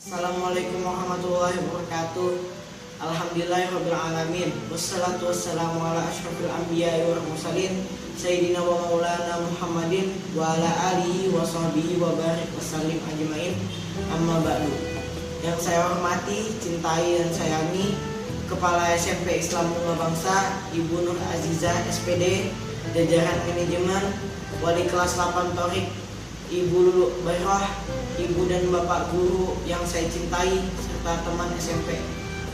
Assalamualaikum warahmatullahi wabarakatuh. Alhamdulillahirrabbilalamin. Wassalatu wassalamu ala ashrafil anbiya'i wal mursalin Sayyidina wa maulana Muhammadin wa ala alihi wa sahbihi wa barik wassalim ajmain. Amma ba'du. Yang saya hormati, cintai, dan sayangi Kepala SMP Islam Bunga Bangsa Ibu Nur Azizah SPD, jajaran manajemen, wali kelas 8 Torik Ibu Lulu Bayrah, Ibu dan Bapak guru yang saya cintai, serta teman SMP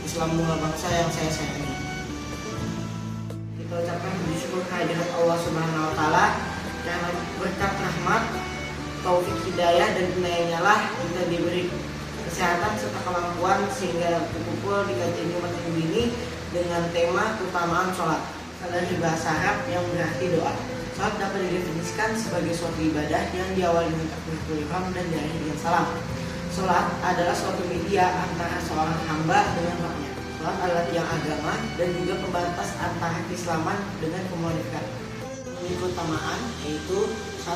Islam Bunga Bangsa yang saya sayangi. Kita ucapkan puji syukur kehadirat Allah Subhanahu wa Ta'ala, karena berkat rahmat, taufik hidayah dan inayahnya lah kita diberi kesehatan serta kemampuan sehingga berkumpul di kajian Jumat minggu ini dengan tema keutamaan sholat dari bahasa Arab yang berarti doa. Sholat dapat didefinisikan sebagai suatu ibadah yang diawali dengan takbiratul ihram dan diakhiri dengan salam. Sholat adalah suatu media antara seorang hamba dengan Rabbnya. Sholat adalah tiang agama dan juga pembatas antara keislaman dengan kemunafikan. Memiliki keutamaan yaitu 1.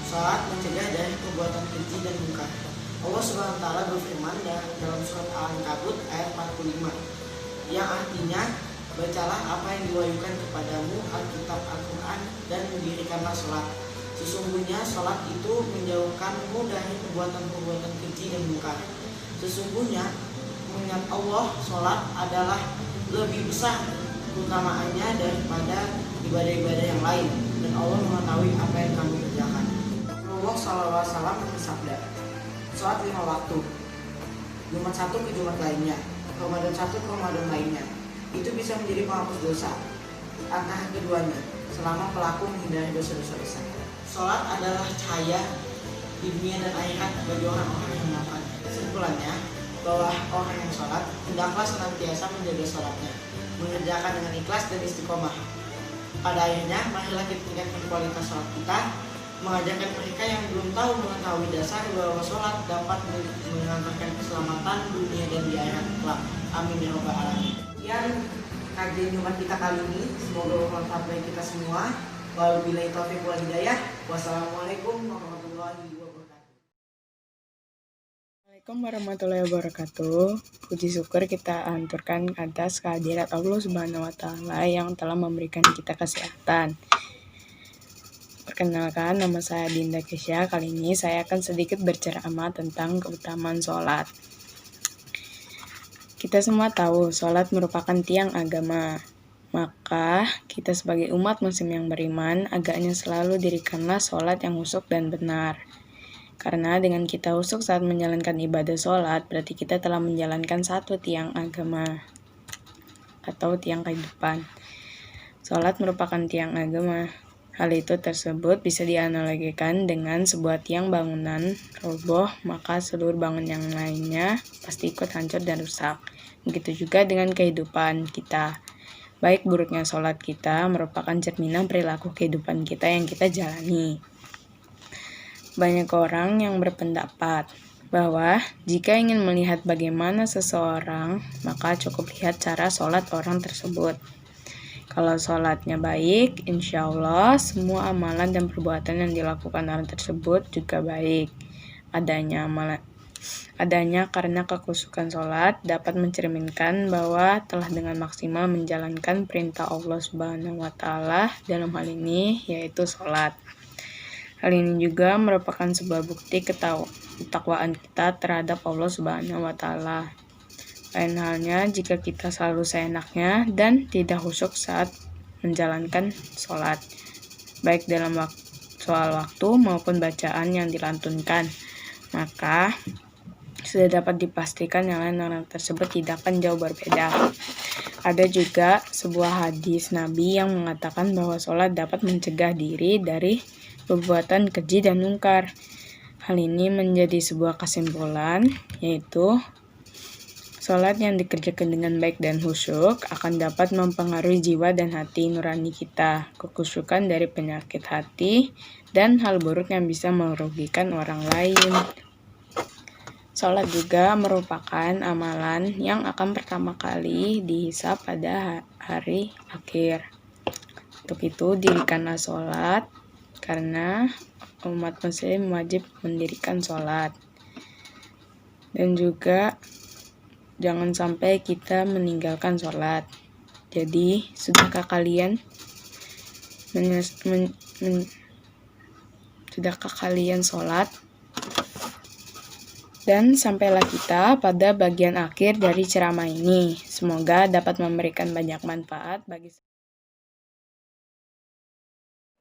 Sholat mencegah dari perbuatan keji dan munkar. Allah Subhanahu wa Ta'ala berfirman dalam surat Al-Ankabut ayat 45 yang artinya, bacalah apa yang diwahyukan kepadamu Alkitab Al-Quran dan mendirikanlah sholat. Sesungguhnya sholat itu menjauhkanmu dari perbuatan-perbuatan keji dan munkar. Sesungguhnya mengingat Allah, sholat adalah lebih besar keutamaannya daripada ibadah-ibadah yang lain, dan Allah mengetahui apa yang kamu kerjakan. Rasulullah SAW bersabda, sholat 5 waktu, Jumat 1 ke Jumat lainnya, Ramadan 1 ke Ramadan lainnya, itu bisa menjadi penghapus dosa antara keduanya selama pelaku menghindari dosa-dosa besar. Sholat adalah cahaya di dunia dan akhirat bagi orang-orang yang melakukan. Kesimpulannya, bahwa orang yang sholat hendaklah senantiasa menjaga sholatnya, mengerjakan dengan ikhlas dan istiqomah. Pada akhirnya, marilah kita tingkatkan kualitas sholat kita, mengajarkan mereka yang belum tahu mengetahui dasar bahwa sholat dapat mengantarkan keselamatan dunia dan di akhirat kelak. Amin ya rabbal alamin. Sekian kajian Jumat kita kali ini, semoga bermanfaat bagi kita semua. Wabillahi taufiq wal hidayah. Wassalamualaikum warahmatullahi wabarakatuh. Assalamualaikum warahmatullahi wabarakatuh. Puji syukur kita aturkan atas kehadirat Allah Subhanahu wa Ta'ala yang telah memberikan kita kesehatan. Perkenalkan, nama saya Dinda Kesya. Kali ini saya akan sedikit berceramah tentang keutamaan sholat. Kita semua tahu sholat merupakan tiang agama. Maka kita sebagai umat muslim yang beriman, agaknya selalu dirikanlah sholat yang khusyuk dan benar. Karena dengan kita khusyuk saat menjalankan ibadah sholat, berarti kita telah menjalankan satu tiang agama atau tiang kehidupan. Sholat merupakan tiang agama. Hal itu tersebut bisa dianalogikan dengan sebuah tiang bangunan roboh, maka seluruh bangunan yang lainnya pasti ikut hancur dan rusak. Begitu juga dengan kehidupan kita. Baik buruknya sholat kita merupakan cerminan perilaku kehidupan kita yang kita jalani. Banyak orang yang berpendapat bahwa jika ingin melihat bagaimana seseorang, maka cukup lihat cara sholat orang tersebut. Kalau sholatnya baik, insya Allah semua amalan dan perbuatan yang dilakukan orang tersebut juga baik. Adanya karena kekhusyukan sholat dapat mencerminkan bahwa telah dengan maksimal menjalankan perintah Allah Subhanahu wa Ta'ala dalam hal ini yaitu sholat. Hal ini juga merupakan sebuah bukti ketakwaan kita terhadap Allah Subhanahu wa Ta'ala. Lain halnya jika kita selalu seenaknya dan tidak khusyuk saat menjalankan sholat, baik dalam soal waktu maupun bacaan yang dilantunkan, maka sudah dapat dipastikan yang lain orang tersebut tidak akan jauh berbeda. Ada juga sebuah hadis Nabi yang mengatakan bahwa sholat dapat mencegah diri dari perbuatan keji dan mungkar. Hal ini menjadi sebuah kesimpulan, yaitu sholat yang dikerjakan dengan baik dan khusyuk akan dapat mempengaruhi jiwa dan hati nurani kita, kekhusyukan dari penyakit hati, dan hal buruk yang bisa merugikan orang lain. Sholat juga merupakan amalan yang akan pertama kali dihisab pada hari akhir. Untuk itu, dirikanlah sholat karena umat muslim wajib mendirikan sholat. Dan juga jangan sampai kita meninggalkan sholat. Jadi, sudahkah kalian sholat? Dan sampailah kita pada bagian akhir dari ceramah ini. Semoga dapat memberikan banyak manfaat bagi.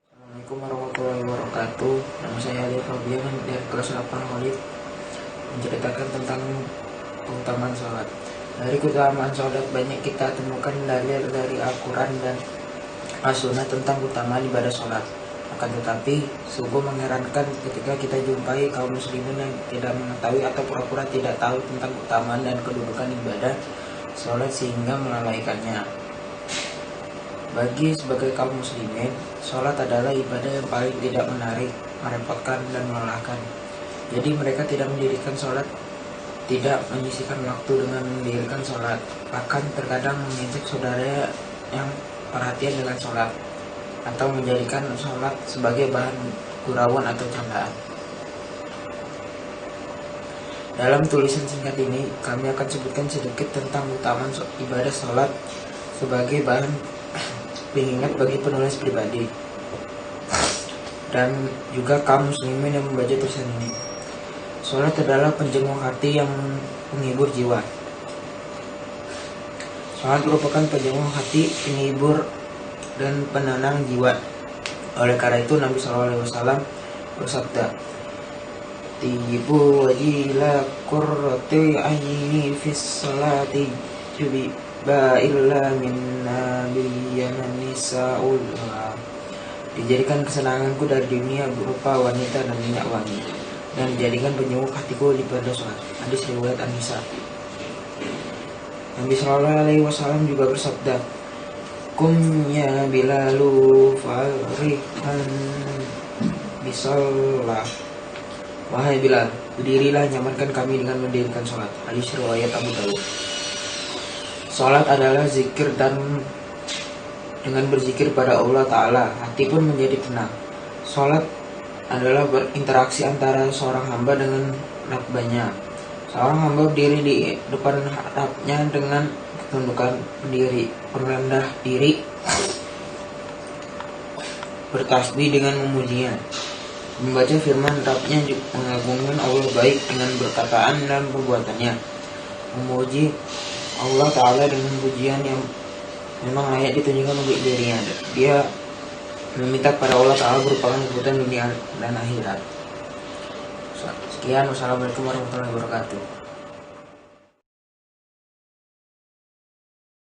Assalamualaikum warahmatullahi wabarakatuh. Nama saya Ali Fabian dari kelas 8 Khalid, menceritakan tentang keutamaan sholat. Dari keutamaan sholat banyak kita temukan dalil dari Al-Quran dan As-Sunnah tentang keutamaan ibadah sholat. Akan tetapi, sungguh mengherankan ketika kita jumpai kaum muslimin yang tidak mengetahui atau pura-pura tidak tahu tentang keutamaan dan kedudukan ibadah sholat sehingga melalaikannya. Bagi sebagai kaum muslimin, sholat adalah ibadah yang paling tidak menarik, merepotkan, dan melelahkan. Jadi mereka tidak mendirikan sholat, tidak menyisihkan waktu dengan mendirikan sholat, bahkan terkadang mengejek saudara yang perhatian dengan sholat, atau menjadikan sholat sebagai bahan gurauan atau candaan. Dalam tulisan singkat ini, kami akan sebutkan sedikit tentang keutamaan ibadah sholat sebagai bahan pengingat bagi penulis pribadi dan juga kaum muslimin yang membaca tulisan ini. Sholat adalah penjenguk hati yang menghibur jiwa. Sholat merupakan penjenguk hati, penghibur, dan penenang jiwa. Oleh karena itu Nabi SAW bersabda, "Tibu wajila qurrati aini fis salati jubi ba'illa min nabiyyan nisa'ullah." Dijadikan kesenanganku dari dunia berupa wanita dan minyak wangi, dan dijadikan penyembuh hatiku di pada sholat. Hadis riwayat An-Nisa. Nabi SAW juga bersabda, "Kum ya Bilalu farihan bisallah." Wahai Bilal, berdirilah, nyamankan kami dengan mendirikan sholat. Hadis riwayat Abu Dawud. Sholat adalah zikir, dan dengan berzikir pada Allah Ta'ala, hati pun menjadi tenang. Sholat adalah berinteraksi antara seorang hamba dengan Rabbanya. Seorang hamba berdiri di depan Rabbnya dengan ketundukan diri, merendah diri, bertasbih dengan memujinya, membaca firman Rabbnya, mengagungkan Allah baik dengan perkataan dan perbuatannya, memuji Allah Ta'ala dengan pujian yang memang layak ditunjukkan untuk dirinya. Dia meminta pada Allah Ta'ala merupakan kebutuhan dunia dan akhirat. Sekian, wassalamualaikum warahmatullahi wabarakatuh.